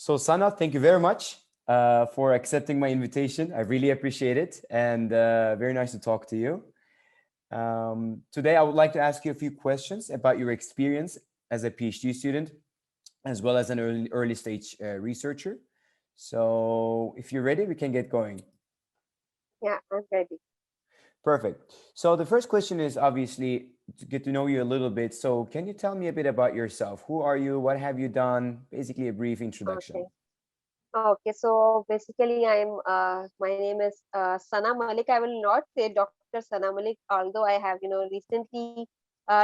So Sana, thank you very much for accepting my invitation. I really appreciate it, and very nice to talk to you. Today, I would like to ask you a few questions about your experience as a PhD student, as well as an early stage researcher. So, if you're ready, we can get going. Yeah, I'm ready. Perfect. So, the first question is obviously to get to know you a little bit. So, can you tell me a bit about yourself? Who are you? What have you done? Basically, a brief Okay. introduction. Okay. So basically, my name is Sana Malik. I will not say Dr. Sana Malik, although I have, recently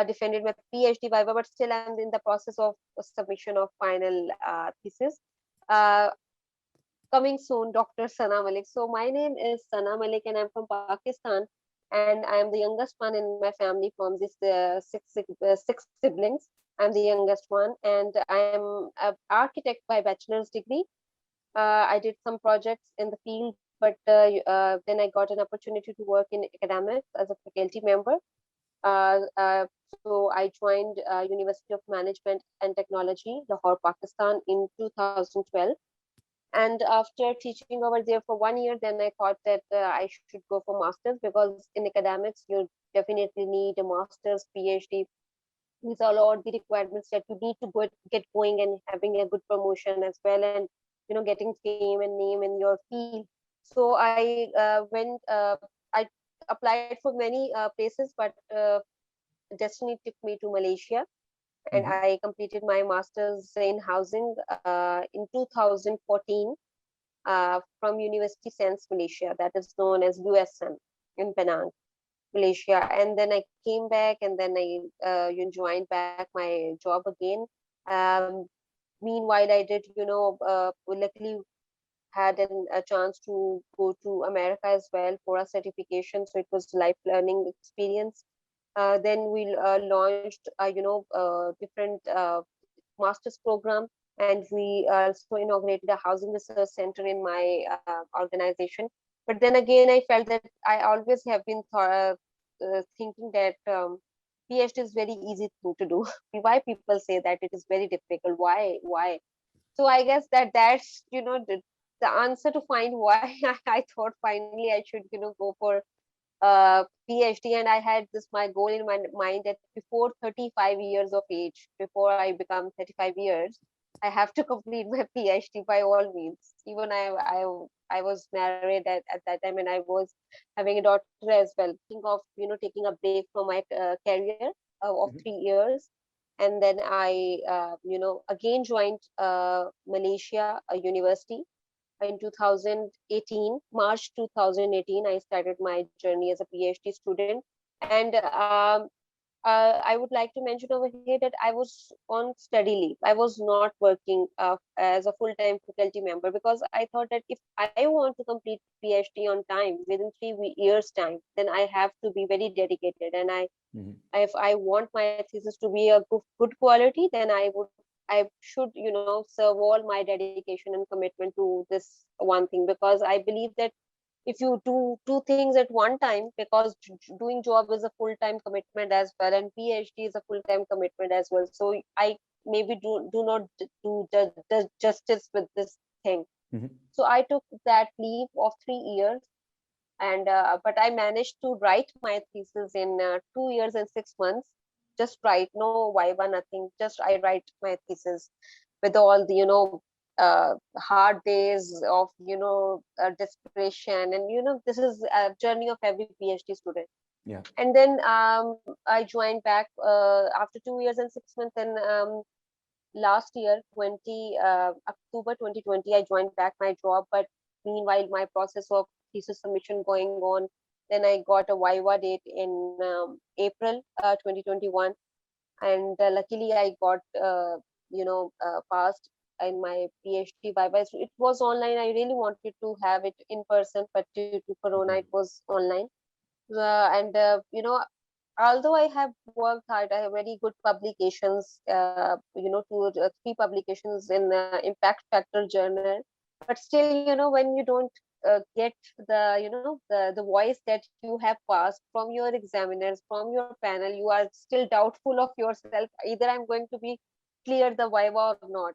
defended my PhD viva, but still I'm in the process of submission of final thesis. Uh, Coming soon, Dr. Sana Malik. So my name is Sana Malik, and I'm from Pakistan, and I am the youngest one in my family from this six siblings. I'm the youngest one, and I am an architect by bachelor's degree. I did some projects in the field, but then I got an opportunity to work in academics as a faculty member. So I joined University of Management and Technology, Lahore, Pakistan, in 2012. And after teaching over there for 1 year, then I thought that I should go for masters, because in academics you definitely need a master's, PhD. These are all the requirements that you need to get going and having a good promotion as well, and getting fame and name in your field. So I went I applied for many places, but destiny took me to Malaysia, and Hmm. I completed my master's in housing in 2014 from University Sense Malaysia, that is known as USM, in Penang, Malaysia. And then I came back, and then I joined back my job again. Um, Meanwhile, I did, luckily had a chance to go to America as well for a certification. So it was life learning experience. Then we launched, different master's program, and we also inaugurated a housing research center in my organization. But then again, I felt that I always have been thinking that PhD is very easy thing to do. Why people say that it is very difficult? Why? So I guess that's the answer to find why. I thought finally I should go for PhD, and I had this my goal in my mind that before 35 years of age, before I become 35 years, I have to complete my PhD by all means. Even I was married at that time, and I was having a daughter as well. Think of taking a break from my career of Hmm. 3 years, and then I again joined Malaysia University in 2018, March 2018. I started my journey as a PhD student. And I would like to mention over here that I was on study leave. I was not working as a full-time faculty member, because I thought that if I want to complete PhD on time within 3 years time, then I have to be very dedicated. And Hmm. if I want my thesis to be a good quality, then I should serve all my dedication and commitment to this one thing, because I believe that if you do two things at one time, because doing job is a full-time commitment as well, and PhD is a full-time commitment as well. So I maybe do not do justice with this thing. Hmm. So I took that leave of 3 years, and but I managed to write my thesis in 2 years and 6 months. Just write, no viva, nothing. Just I write my thesis with all the hard days of desperation, and this is a journey of every PhD student. Yeah. And then I joined back after 2 years and 6 months, and last year 20 October 2020 I joined back my job. But meanwhile, my process of thesis submission going on, then I got a viva date in April 2021. And luckily I got passed in my PhD viva. It was online. I really wanted to have it in person, but due to corona it Mhm. was online. And although I have worked hard, I have very good publications, three publications in Impact Factor Journal. But still, when you don't get the voice that you have passed from your examiners, from your panel, you are still doubtful of yourself. Either I'm going to be clear the viva or not.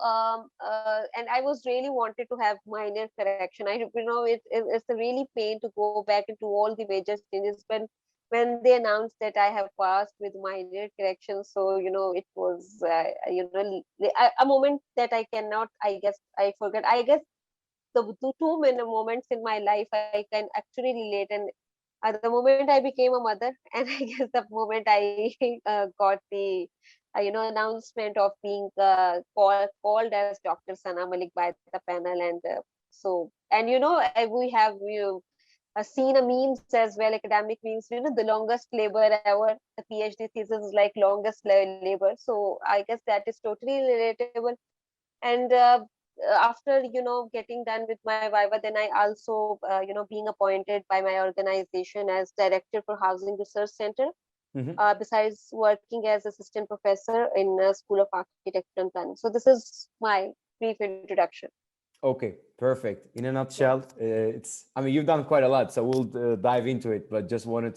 And I was really wanted to have minor correction. It's a really pain to go back into all the major changes when they announced that I have passed with minor corrections. So it was a moment that I cannot. I guess I forget. I guess the two many moments in my life I can actually relate, and the moment I became a mother, and I guess the moment I got the announcement of being called as Dr. Sana Malik by the panel. And and we have seen a memes as well, academic memes, the longest labor ever. The PhD thesis is like longest labor, so I guess that is totally relatable. And after getting done with my viva, then I also being appointed by my organization as director for housing research center, Mhm. besides working as assistant professor in School of Architecture and Planning. So this is my brief introduction. Okay, perfect. In a Yeah. nutshell, I mean, you've done quite a lot, so we'll dive into it, but just wanted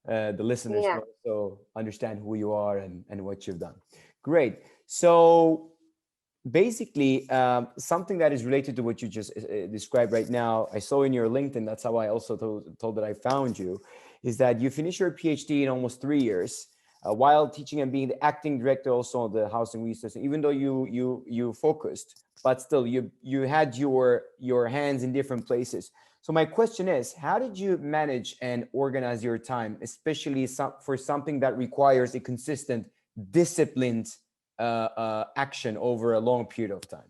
the listeners Yeah. to also understand who you are and what you've done. Great. So basically, something that is related to what you just described right now, I saw in your LinkedIn, that's how I also told that I found you, is that you finished your PhD in almost 3 years. While teaching and being the acting director also of the housing research, even though you focused, but still you had your hands in different places. So my question is, how did you manage and organize your time, especially for something that requires a consistent, disciplined action over a long period of time?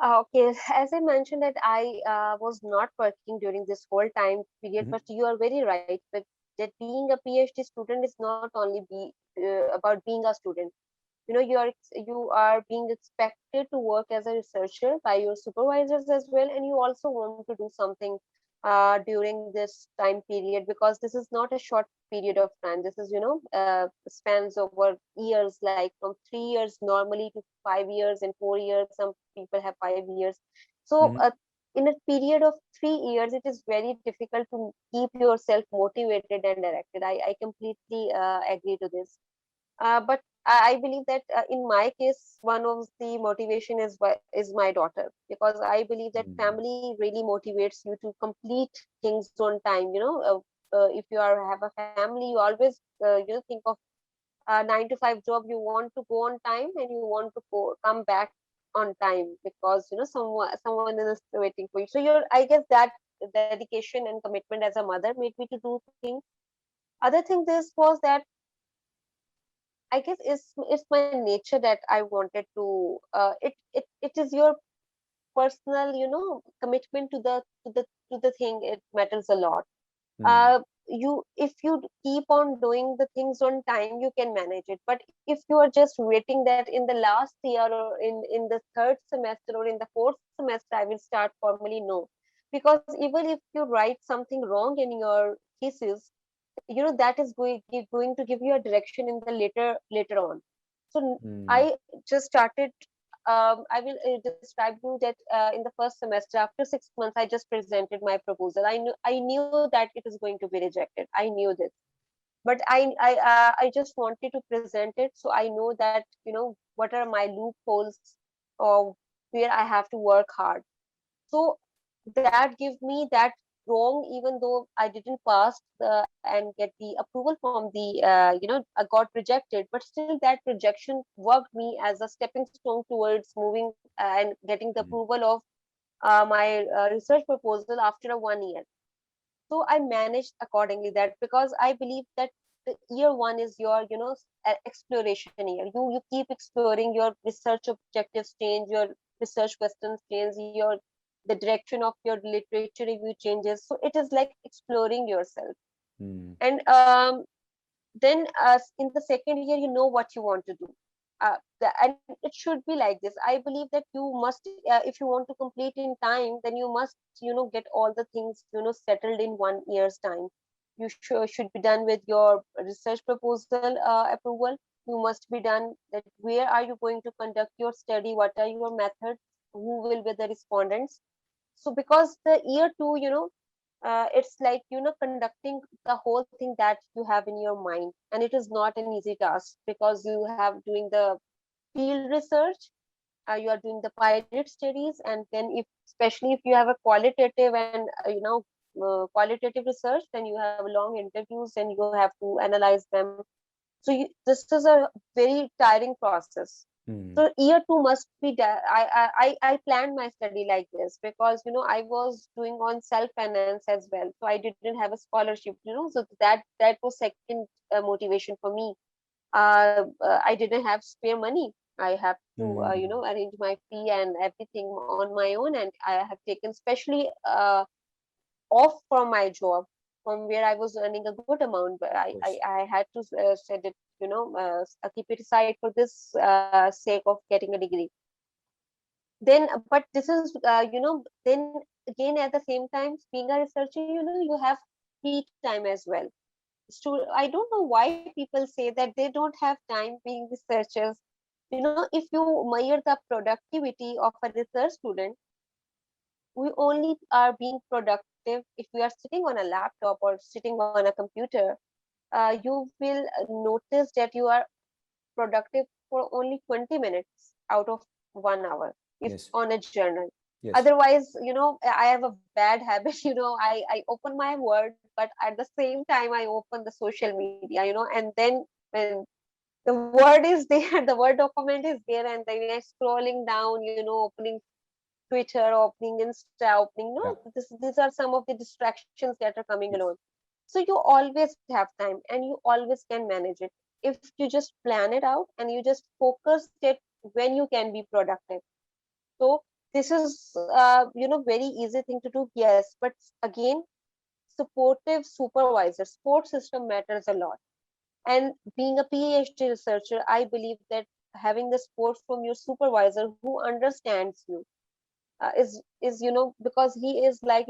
Okay, as I mentioned that I was not working during this whole time period, Mhm. but you are very right. But that being a PhD student is not only about being a student. You are being expected to work as a researcher by your supervisors as well, and you also want to do something during this time period, because this is not a short period of time. This is spans over years, like from 3 years normally to 5 years and 4 years. Some people have 5 years. So Mhm. in a period of 3 years, it is very difficult to keep yourself motivated and directed. I completely agree to this. But I believe that in my case, one of the motivation is my daughter, because I believe that Mm. family really motivates you to complete things on time. If you have a family, you always think of a 9 to 5 job. You want to go on time, and you want to come back on time, because someone is waiting for you. So I guess that dedication and commitment as a mother made me to do things. Other thing this was that I guess it's my nature that I wanted to. It is your personal, commitment to the thing. It matters a lot. Mm. If you keep on doing the things on time, you can manage it. But if you are just waiting that in the last year, or in the third semester, or in the fourth semester, I will start formally, no, because even if you write something wrong in your thesis, that is going to give you a direction in the later on. So Mm. I just started. I will describe you that in the first semester, after 6 months, I just presented my proposal. I knew that it is going to be rejected. I knew this, but I just wanted to present it, so I know that what are my loopholes, or where I have to work hard. So that give me that wrong, even though I didn't pass and get the approval from the I got rejected, but still that rejection worked me as a stepping stone towards moving and getting the Mm. approval of my research proposal after a 1 year. So I managed accordingly, that because I believe that the year one is your exploration year. You keep exploring, your research objectives change, your research questions change, your the direction of your literature review changes. So it is like exploring yourself. Mm. And then in the second year, you know what you want to do. And it should be like this. I believe that you must, if you want to complete in time, then you must get all the things settled in 1 year's time. You should be done with your research proposal approval. You must be done that where are you going to conduct your study, what are your methods, who will be the respondents. So because the year two, it's like conducting the whole thing that you have in your mind, and it is not an easy task, because you have doing the field research, you are doing the pilot studies, and then if especially if you have a qualitative and qualitative research, then you have long interviews and you have to analyze them. So this is a very tiring process. Mm. So year two must be I planned my study like this, because I was doing on self finance as well, so I didn't have a scholarship, so that was second motivation for me. I didn't have spare money. I have to Mm. arrange my fee and everything on my own, and I have taken specially off from my job, from where I was earning a good amount, but Of I course. I, I had to set it, keep it aside for this sake of getting a degree. Then, but this is, then again at the same time, being a researcher, you have free time as well. I don't know why people say that they don't have time being researchers. If you measure the productivity of a research student, we only are being productive if we are sitting on a laptop or sitting on a computer. You will notice that you are productive for only 20 minutes out of 1 hour if Yes. on a journal. Yes. Otherwise, I have a bad habit. I open my word, but at the same time I open the social media, and then when the word is there, the word document is there, and then I'm scrolling down, opening Twitter, opening Insta, opening, Yeah. these are some of the distractions that are coming along. Yes. So you always have time, and you always can manage it if you just plan it out and you just focus it when you can be productive. So this is, very easy thing to do. Yes, but again, supportive supervisor, support system matters a lot. And being a PhD researcher, I believe that having the support from your supervisor who understands you is because he is like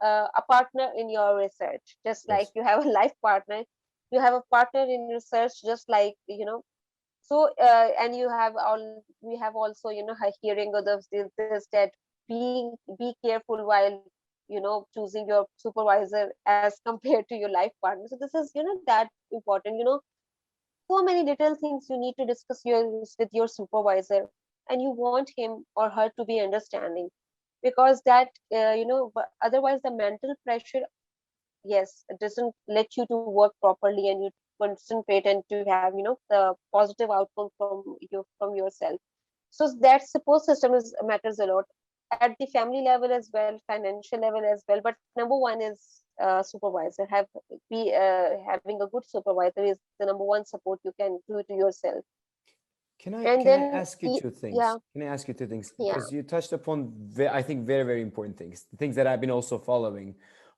a partner in your research, just like Yes. you have a life partner. You have a partner in research, just like so and you have all we have also hearing of this that be careful while choosing your supervisor as compared to your life partner. So this is that important. So many little things you need to discuss with your supervisor, and you want him or her to be understanding, because that otherwise the mental pressure, yes, it doesn't let you to work properly, and you concentrate and to have the positive outcome from yourself. So that support system is matters a lot at the family level as well, financial level as well, but number one is supervisor. Having a good supervisor is the number one support you can do to yourself. And Can I then ask you two yeah, things? Can I ask you two things? yeah, Because you touched upon, I think, very, very important things. The things that I've been also following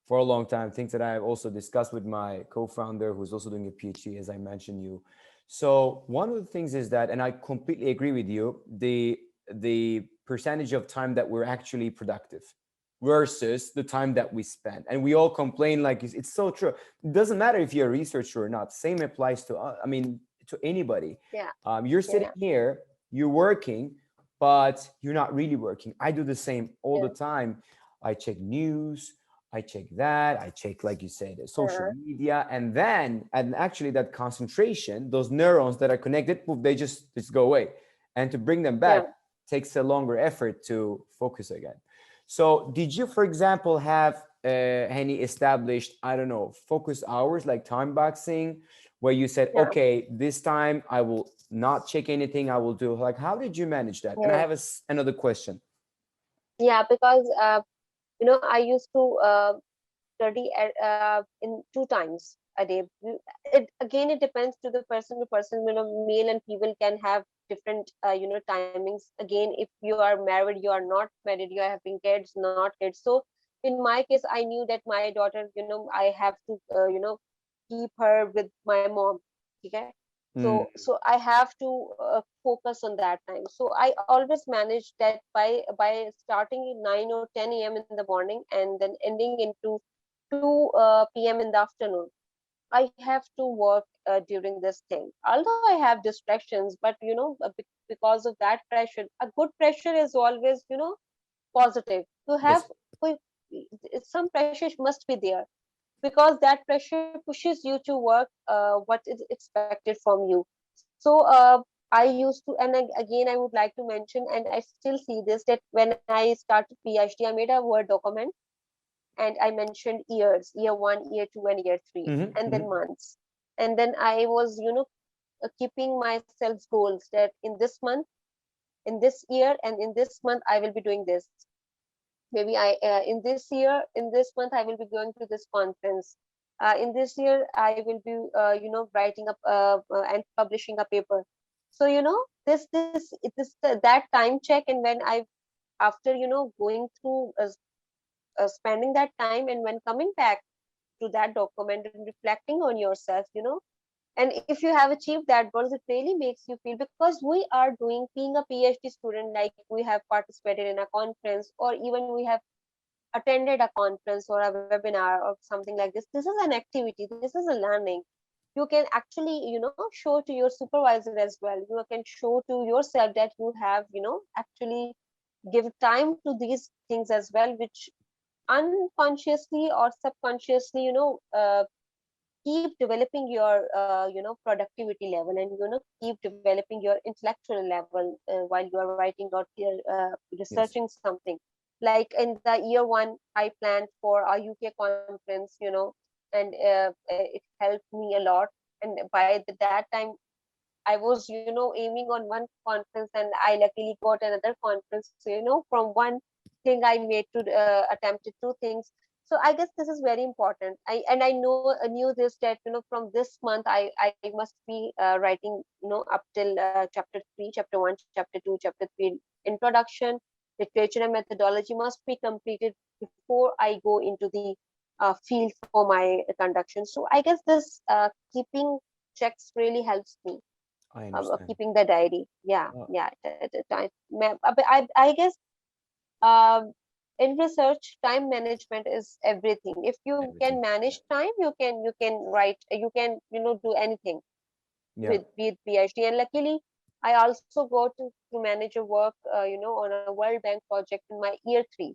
for a long time. Things that I've also discussed with my co-founder, who's also doing a PhD, as I mentioned you. So one of the things is that, and I completely agree with you, the percentage of time that we're actually productive versus the time that we spend. And we all complain, like it's so true. It doesn't matter if you're a researcher or not. Same applies to, I mean, to anybody. yeah, You're yeah, sitting here, you're working, but you're not really working. I do the same all the yeah, time. I check news, I check that, I check, like you said, social yeah, media, and actually that concentration, those neurons that are connected, poof, they just go away. And to bring them yeah. back takes a longer effort to focus again. So, did you, for example, have any established, I don't know, focus hours like time boxing, where you said, Yeah. okay, this time I will not check anything, I will do, like, how did you manage that? And I Yeah. have another question. Yeah, because I used to study in 2 times a day. It depends to the person to person. Male and female can have different timings. Again, if you are married, you are not married, you are having kids, not kids. So in my case, I knew that my daughter, I have to keep her with my mom. Okay. Mm, So I have to focus on that time. So I always manage that by starting at 9 or 10 a.m. in the morning, and then ending into 2 p.m. in the afternoon. I have to work during this thing. Although I have distractions, but because of that pressure, a good pressure is always positive. To have yes. we- some pressure must be there, because that pressure pushes you to work what is expected from you. So I used to, and again, I would like to mention, and I still see this, that when I started PhD, I made a Word document and I mentioned years, year one, year two, and year three, Mm-hmm, and mm-hmm. then months. And then I was, keeping myself goals that in this month, in this year, and in this month, I will be doing this. Maybe in this year, in this month, I will be going to this conference. In this year, I will be, writing up and publishing a paper. So, that time check, and when I, after, going through, spending that time, and when coming back to that document and reflecting on yourself, and if you have achieved that goals, it really makes you feel, because we are doing, being a PhD student, like we have participated in a conference, or even we have attended a conference or a webinar or something like this. This is an activity, this is a learning. You can actually, show to your supervisor as well. You can show to yourself that you have, actually give time to these things as well, which unconsciously or subconsciously, keep developing your, productivity level, and, keep developing your intellectual level, while you are writing or Yes. researching something. Like in the year one, I planned for a UK conference, and it helped me a lot. And by that time, I was, aiming on one conference, and I luckily got another conference. So, from one thing I made to attempted two things. So I guess this is very important. I knew this, that, from this month, I must be writing, up till chapter 3, chapter 1, chapter 2, chapter 3, introduction, literature and methodology must be completed before I go into the field for my conduction. So I guess this keeping checks really helps me, I understand. keeping the diary. Yeah, Uh, yeah. But I guess, um, in research, time management is everything. If you can everything. Yeah. manage time, you can write, you can, do anything Yeah. with PhD. And luckily, I also go to manage a work, on a World Bank project in my year three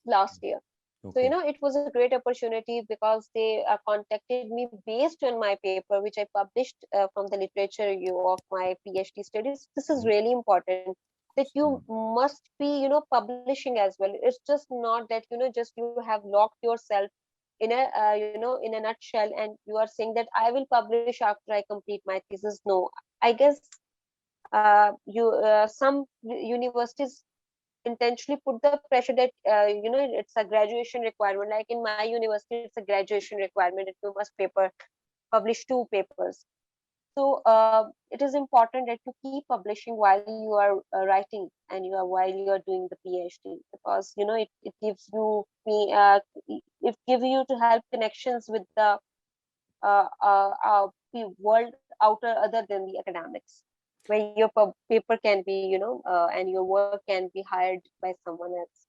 last year. So, Okay. it was a great opportunity, because they contacted me based on my paper, which I published from the literature review of my PhD studies. This is Mhm. really important, that you Mm. must be, publishing as well. It's just not that, just you have locked yourself in a, in a nutshell, and you are saying that I will publish after I complete my thesis. No, I guess some universities intentionally put the pressure that, it's a graduation requirement. Like in my university, it's a graduation requirement that you must publish two papers. So it is important that you keep publishing while you are writing, and while you are doing the PhD, because it gives you me it gives you to help connections with the the world outer, other than the academics, where your paper can be, and your work can be hired by someone else.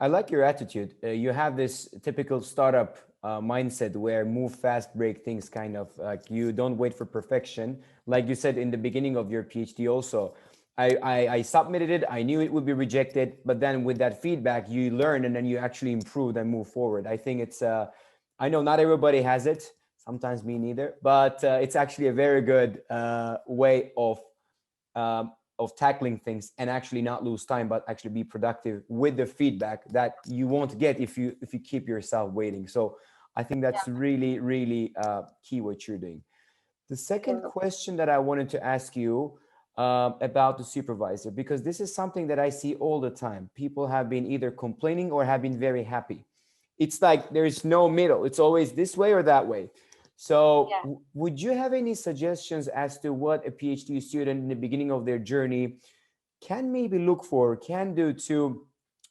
I like your attitude. You have this typical startup mindset where move fast, break things, kind of like you don't wait for perfection. Like you said in the beginning of your PhD, also, I submitted it. I knew it would be rejected, but then with that feedback, you learn and then you actually improve and move forward. I think I know not everybody has it. Sometimes me neither, but it's actually a very good way of tackling things and actually not lose time but actually be productive with the feedback that you won't get if you keep yourself waiting. So I think that's really really key what you're doing. The second Yeah. question that I wanted to ask you about the supervisor, because this is something that I see all the time. People have been either complaining or have been very happy. It's like there's no middle. It's always this way or that way. So, would you have any suggestions as to what a PhD student in the beginning of their journey can maybe look for, can do to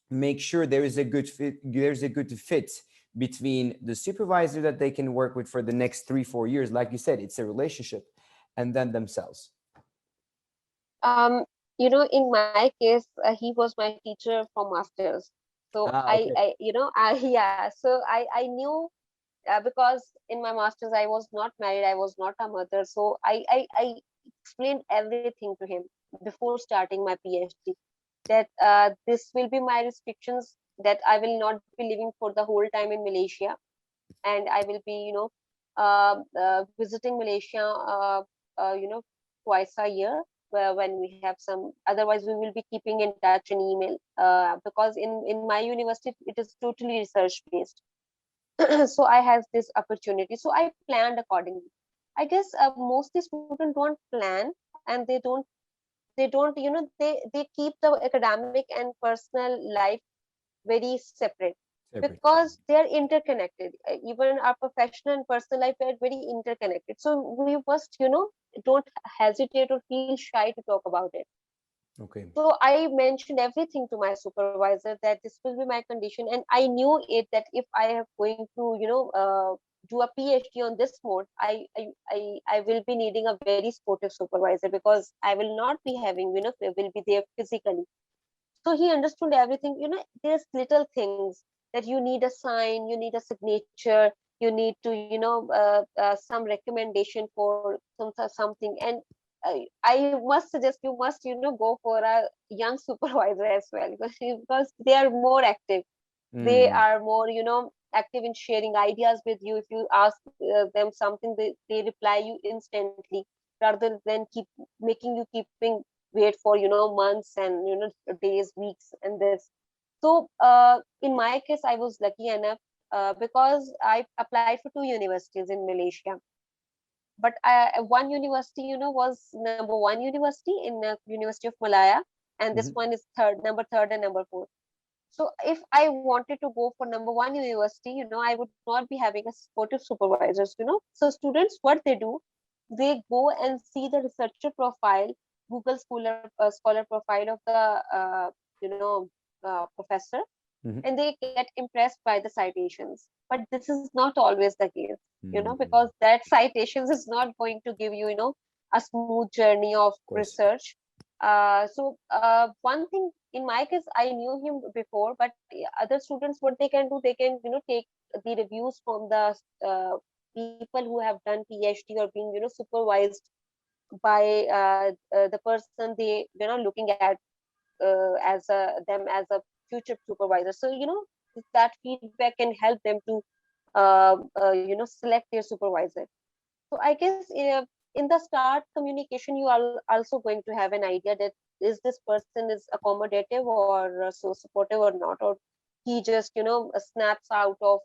make sure there is a good fit, there's a good fit between the supervisor that they can work with for the next 3 4 years, like you said, it's a relationship, and then themselves. Um, in my case, he was my teacher from masters. So Okay. yeah. So I knew, because in my masters I was not married, I was not a mother. So I explained everything to him before starting my PhD. That this will be my restrictions. That I will not be living for the whole time in Malaysia, and I will be, visiting Malaysia, twice a year, when we have some. Otherwise, we will be keeping in touch in email, because in my university it is totally research based. So I have this opportunity, so I planned accordingly. I guess mostly students don't plan, and they don't they keep the academic and personal life very separate, Separate. because they are interconnected. Even our professional and personal life are very interconnected, so we must don't hesitate or feel shy to talk about it. Okay. So I mentioned everything to my supervisor that this will be my condition, and I knew it that if I am going to do a PhD on this mode, I will be needing a very supportive supervisor, because I will not be having will be there physically. So he understood everything. There's little things that you need a sign, you need a signature, you need to some recommendation for something. And I must suggest you must go for a young supervisor as well, because they are more active. They Mm, are more active in sharing ideas with you. If you ask them something, they reply you instantly, rather than keep making you keeping wait for months and days, weeks, and this. So in my case, I was lucky enough, because I applied for two universities in Malaysia. But one university was number one university in the University of Malaya, and this mhm. one is third and number four. So if I wanted to go for number one university, I would not be having a supportive supervisors. So students, what they do, they go and see the researcher profile, Google scholar profile of the professor, Mhm. and they get impressed by the citations. But this is not always the case, Mm, because that citations is not going to give you a smooth journey of of course. research. So one thing in my case, I knew him before, but other students, what they can do, they can take the reviews from the people who have done PhD or being supervised by the person they looking at them as a future supervisor. So that feedback can help them to select their supervisor. So I guess in the start communication, you are also going to have an idea that is this person is accommodative or so supportive or not, or he just snaps out of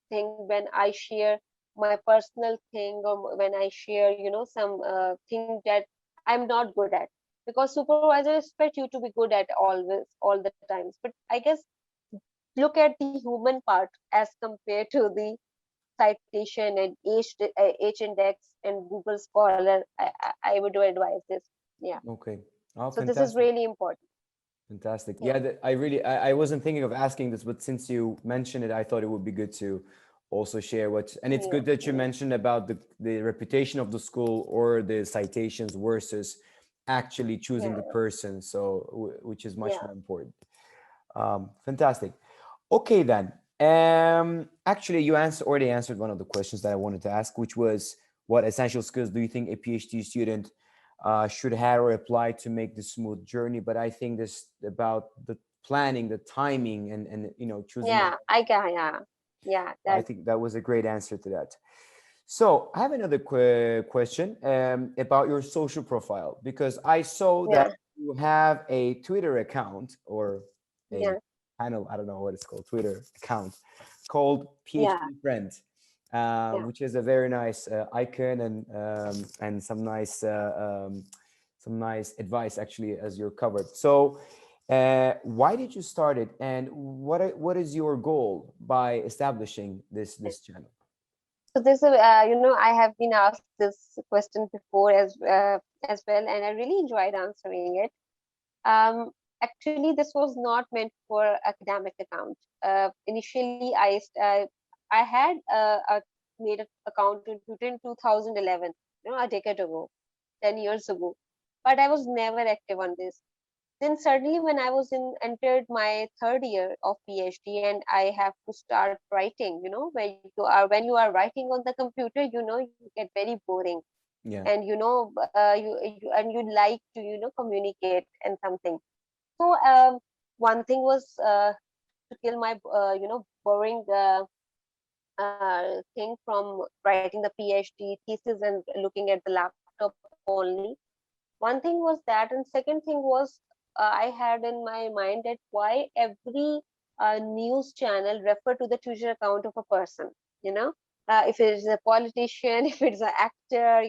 thing when I share my personal thing, or when I share some thing that I'm not good at. Because supervisor expect you to be good at all the times, but I guess look at the human part as compared to the citation and H index and Google Scholar. I would advise this. Yeah. Okay. Oh, So this is fantastic. really important. Fantastic. Yeah. Yeah, I really, I wasn't thinking of asking this, but since you mentioned it, I thought it would be good to also share what, and it's Yeah. good that you Yeah. mentioned about the reputation of the school or the citations versus actually choosing the Yeah. person. So, which is much Yeah. more important. Fantastic. Okay, then. Actually, you already answered one of the questions that I wanted to ask, which was what essential skills do you think a PhD student should have or apply to make the smooth journey? But I think this about the planning, the timing, and choosing the. Yeah. I got. Yeah. Yeah. I That. think that was a great answer to that. So I have another question about your social profile because I saw that Yeah. you have a Twitter account or a Yeah. panel, I don't know what it's called, Twitter account called Yeah. PhD Friend, Yeah. which is a very nice icon and some nice advice actually as you're covered. So why did you start it, and what is your goal by establishing this channel? So this, I have been asked this question before as well, and I really enjoyed answering it. Um, Actually, this was not meant for academic account. Initially, I had made an account in 2011, a decade ago, 10 years ago, but I was never active on this. Then suddenly, when I was in entered my third year of PhD, and I have to start writing, when you are writing on the computer, you get very boring, Yeah. and you like to communicate and something. So one thing was to kill my boring thing from writing the PhD thesis and looking at the laptop only. One thing was that, and second thing was I had in my mind that why every news channel refer to the Twitter account of a person, you know, if it is a politician, if it's an actor,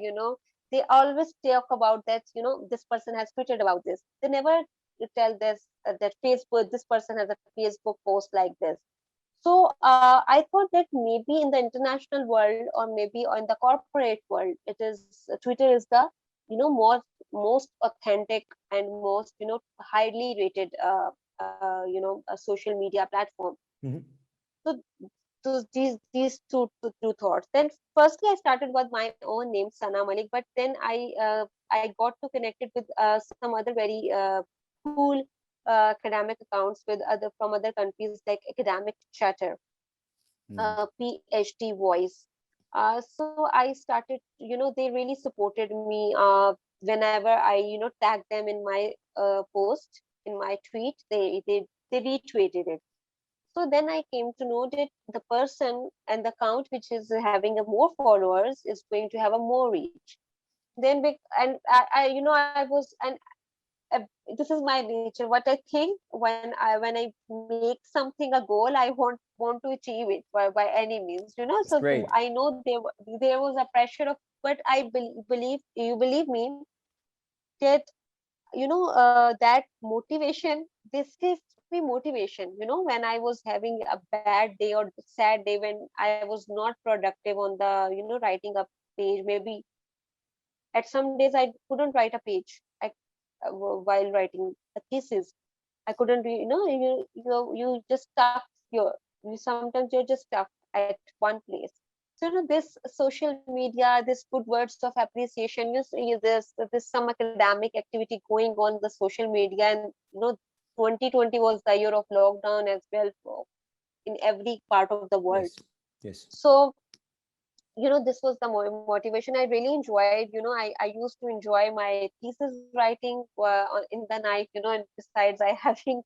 they always talk about that, this person has tweeted about this. They never tell this that Facebook, this person has a Facebook post like this. So I thought that maybe in the international world, or maybe in the corporate world, it is Twitter is the most authentic and most highly rated a social media platform. Mhm. So these two thoughts. Then firstly, I started with my own name, Sana Malik, but then I got to connected with some other very cool academic accounts with other from other countries like Academic Chatter, Mm. PhD voice. So I started, they really supported me whenever I, tag them in my post, in my tweet, they retweeted it. So then I came to know that the person and the account which is having a more followers is going to have a more reach. Then, and I was, and this is my nature. What I think when I make something a goal, I want to achieve it by any means. That's So great. I know there was a pressure of, but I believe you believe me that that motivation, this gives me motivation. When I was having a bad day or sad day, when I was not productive on the writing a page, maybe at some days I couldn't write a page. While writing a thesis, I couldn't be, you just stuck your, sometimes you're just stuck at one place. So, this social media, this good words of appreciation, there's some academic activity going on the social media, and 2020 was the year of lockdown as well in every part of the world. Yes. Yes. So this was the motivation. I really enjoyed, I used to enjoy my thesis writing in the night, and besides I having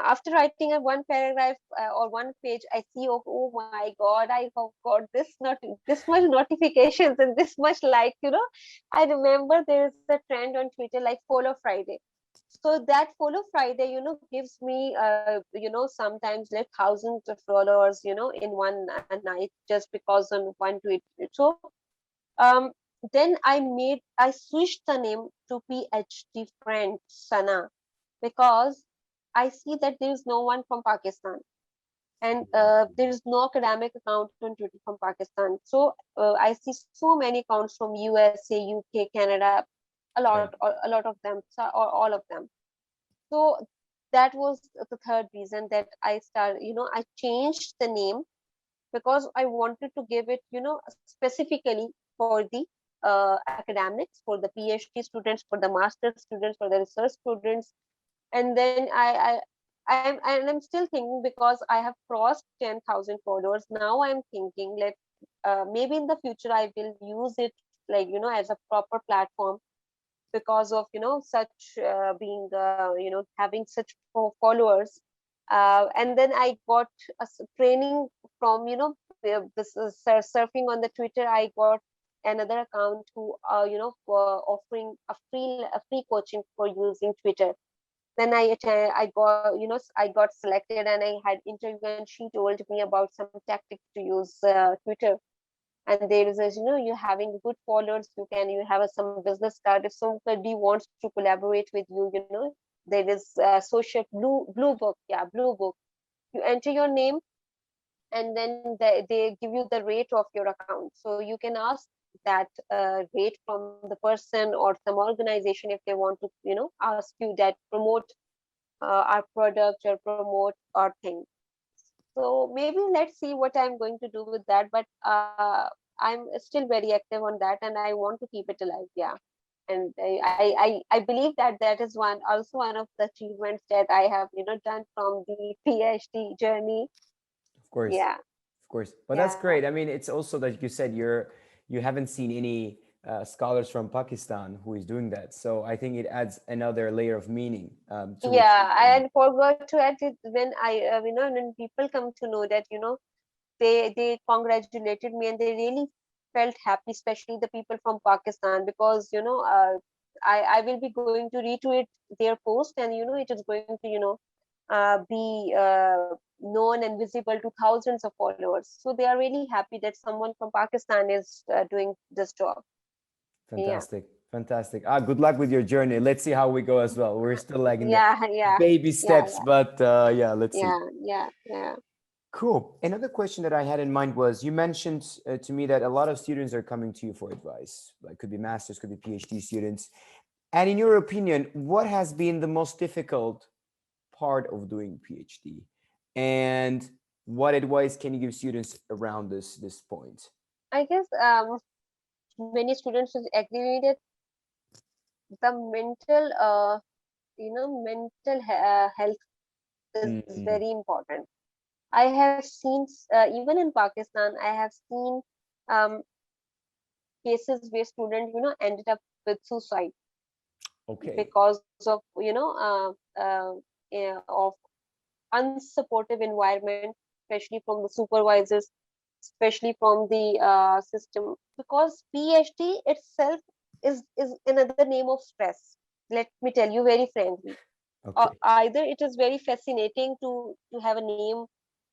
after writing a one paragraph or one page, I see, oh my god, I have got this much notifications and this much like, I remember there is a trend on Twitter like Follow Friday. So that Follow Friday, gives me sometimes like thousands of followers, in one night, just because on one tweet. So um then I switched the name to PhD friend Sana, because I see that there is no one from Pakistan, and there is no academic account on Twitter from Pakistan. So I see so many accounts from USA, UK, Canada, Right. a lot of them, or all of them. So that was the third reason that I started, I changed the name, because I wanted to give it, specifically for the academics, for the PhD students, for the master students, for the research students. And then I'm still thinking, because I have crossed 10,000 followers. Now I'm thinking, maybe in the future I will use it, like, as a proper platform, because of such being having such followers. And then I got training from this surfing on the Twitter. I got another account who for offering a free coaching for using Twitter. Then I got I got selected, and I had interview, and she told me about some tactics to use Twitter. And there is you having good followers, you have some business card. If somebody wants to collaborate with you, there is social blue book, yeah, blue book. You enter your name, and then they give you the rate of your account, so you can ask that rate from the person or some organization, if they want to ask you that promote our product or promote our thing. So maybe let's see what I'm going to do with that. But I'm still very active on that, and I want to keep it alive. Yeah. And I believe that that is one also one of the achievements that I have done from the PhD journey. Of course. Yeah. Of course. But that's Yeah. great. I mean, it's also like you said, you haven't seen any scholars from Pakistan who is doing that. So I think it adds another layer of meaning to what you're Yeah, doing. and forgot to add it when I when people come to know that they congratulated me, and they really felt happy, especially the people from Pakistan, because I will be going to retweet their post, and it is going to be known and visible to thousands of followers. So they are really happy that someone from Pakistan is doing this job. Yeah. Fantastic. Fantastic. Good luck with your journey. Let's see how we go as well. We're still like in the Yeah, yeah, baby yeah, steps, yeah, but yeah, let's see. yeah. Cool. Another question that I had in mind was, you mentioned to me that a lot of students are coming to you for advice. Like, could be masters, could be PhD students. And in your opinion, what has been the most difficult part of doing PhD? And what advice can you give students around this point? I guess many students will agree that the mental health is Mm, very important. I have seen, even in Pakistan, I have seen um, cases where students, ended up with suicide okay. because of, of unsupportive environment, especially from the supervisors, especially from the system. Because PhD itself is another name of stress. Let me tell you very frankly. Okay. Either it is very fascinating to have a name.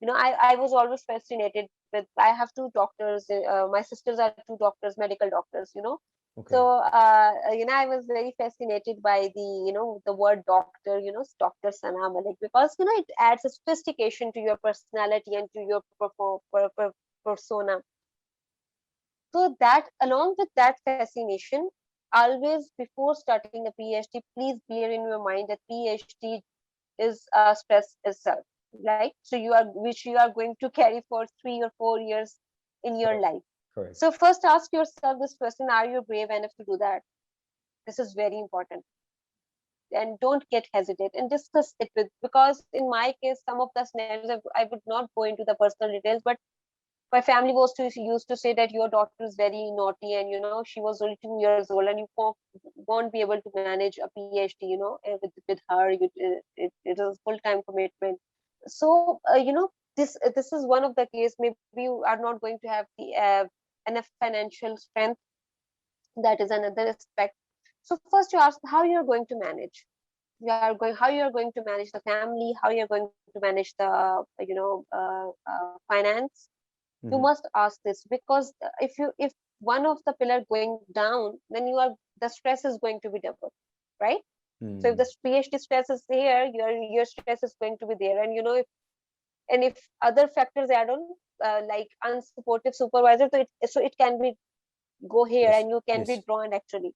I was always fascinated with, I have two doctors, my sisters are two doctors, medical doctors. So Okay. I was very fascinated by the the word doctor, Dr. Sana Malik, because it adds a sophistication to your personality and to your persona. So that, along with that fascination, always before starting a PhD, please bear in your mind that PhD is stress itself, right? So which you are going to carry for 3 or 4 years in your Correct. life. Correct. So first ask yourself this question: are you brave enough to do that? This is very important. And don't get hesitate and discuss it with, because in my case, some of the scenarios, I would not go into the personal details, but my family used to say that your daughter is very naughty, and she was only 2 years old, and you won't be able to manage a PhD, with her. It is full-time commitment. So this is one of the case. Maybe you are not going to have the enough financial strength. That is another aspect. So first you ask how you're going to manage. How you're going to manage the family, how you're going to manage the finance. You Hmm. must ask this, because if one of the pillar going down, then the stress is going to be double, right? So if Hmm. the PhD stress is here, your stress is going to be there. And if other factors add on, like unsupportive supervisor, so it can be go here, Yes. and you can be Yes. drawn actually.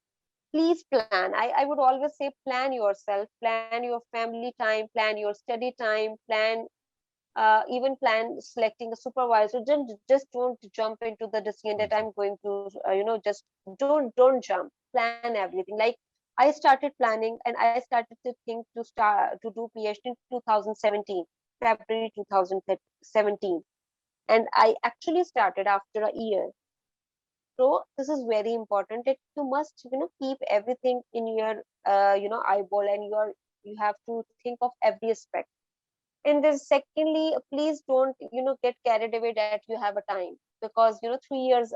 Please plan. I would always say, plan yourself, plan your family time, plan your study time, even plan selecting a supervisor. Just don't jump into the decision that I'm going to just don't jump. Plan everything. Like, I started planning, and I started to think to do PhD in 2017, February 2017, and I actually started after a year. So this is very important that you must keep everything in your eyeball, and you have to think of every aspect. And then secondly, please don't get carried away that you have a time, because 3 years,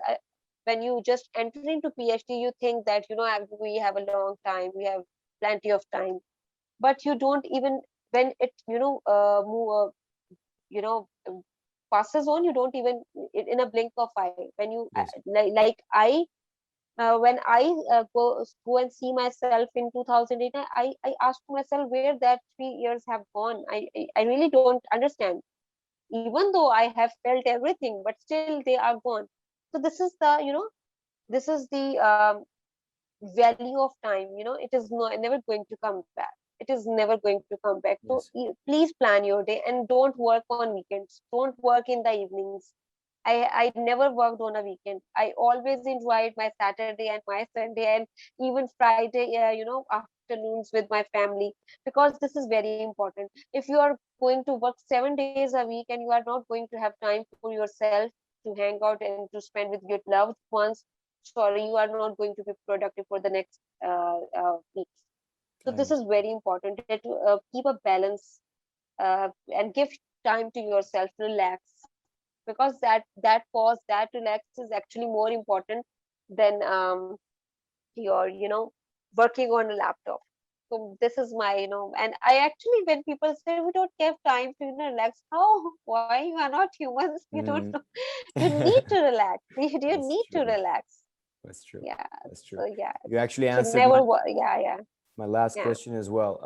when you just enter into PhD, you think that we have a long time, we have plenty of time. But you don't even, when it move you know passes on, you don't even, in a blink of eye, when you Yes. like I when I go and see myself in 2008, I asked myself where that 3 years have gone. I really don't understand. Even though I have felt everything, but still they are gone. So this is the value of time. It is never going to come back. It is never going to come back. So Yes. please plan your day, and don't work on weekends. Don't work in the evenings. I never worked on a weekend. I always enjoyed my Saturday and my Sunday, and even Friday, afternoons with my family, because this is very important. If you are going to work 7 days a week, and you are not going to have time for yourself to hang out and to spend with your loved ones, sorry, you are not going to be productive for the next weeks. So I this is understand. very important, that to keep a balance, and give time to yourself, relax, because that pause, that relax is actually more important than your working on a laptop. So this is my, and I actually, when people say we don't have time to, relax, how, why you are not humans? You don't know. Mm. You need to relax. You That's need to true. relax. That's true. Yeah. That's So true. yeah, You actually should answered never, yeah, yeah, my last yeah, question as well.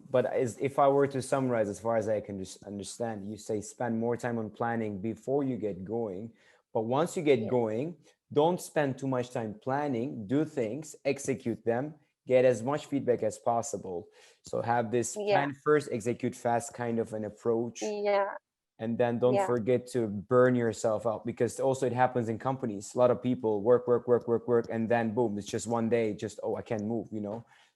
But if I were to summarize, as far as I can just understand, you say spend more time on planning before you get going. But once you get yes, going, don't spend too much time planning, do things, execute them, get as much feedback as possible. So have this yeah, plan first, execute fast kind of an approach. yeah, And then don't yeah, forget to burn yourself out, because also it happens in companies. A lot of people work, work, work, work, work, and then boom, it's just one day, just, oh, I can't move.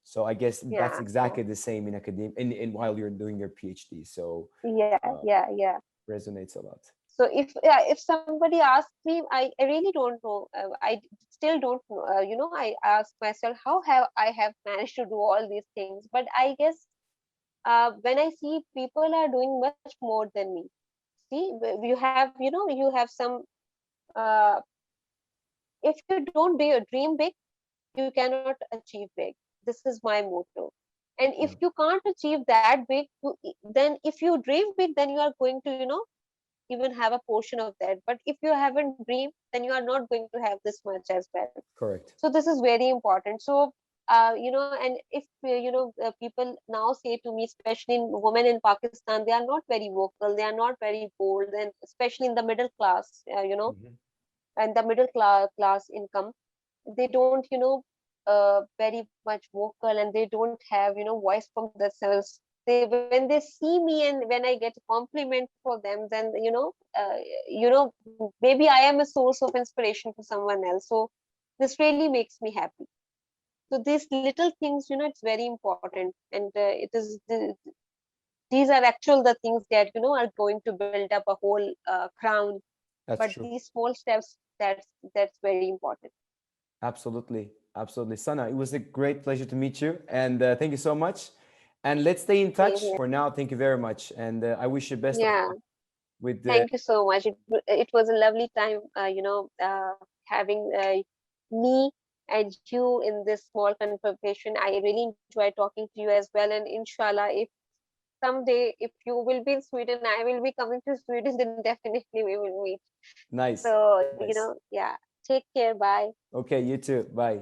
So I guess that's yeah, yeah, exactly the same in academia, in while you're doing your PhD. So yeah, uh, yeah, yeah. resonates a lot. So if, yeah, if somebody asks me, I really don't know. I still don't know. I ask myself, how have I have managed to do all these things? But I guess when I see people are doing much more than me. See, you have, you have some. Uh, if you don't dream big, you cannot achieve big. This is my motto. And if Yeah, you can't achieve that big, then if you dream big, then you are going to, even have a portion of that. But if you haven't dreamed, then you are not going to have this much as well. correct. So this is very important. So and if people now say to me, especially in women in Pakistan, they are not very vocal, they are not very bold, and especially in the middle class, Mhm. and the middle class income, they don't, very much vocal, and they don't have, voice from themselves. They, when they see me and when I get a compliment for them, then maybe I am a source of inspiration for someone else. So this really makes me happy. So these little things, it's very important, and these are actual the things that, are going to build up a whole crown. That's But true. these small steps, that's very important. Absolutely. Absolutely. Sana, it was a great pleasure to meet you. And thank you so much. And let's stay in Same touch here. for now. Thank you very much. And I wish you best of Yeah. luck with the. Thank you so much. It was a lovely time, having me and you in this small conversation. I really enjoy talking to you as well. And inshallah, if someday, if you will be in Sweden, I will be coming to Sweden, then definitely we will meet. Nice. So, Nice. yeah, take care. Bye. Okay, you too. Bye.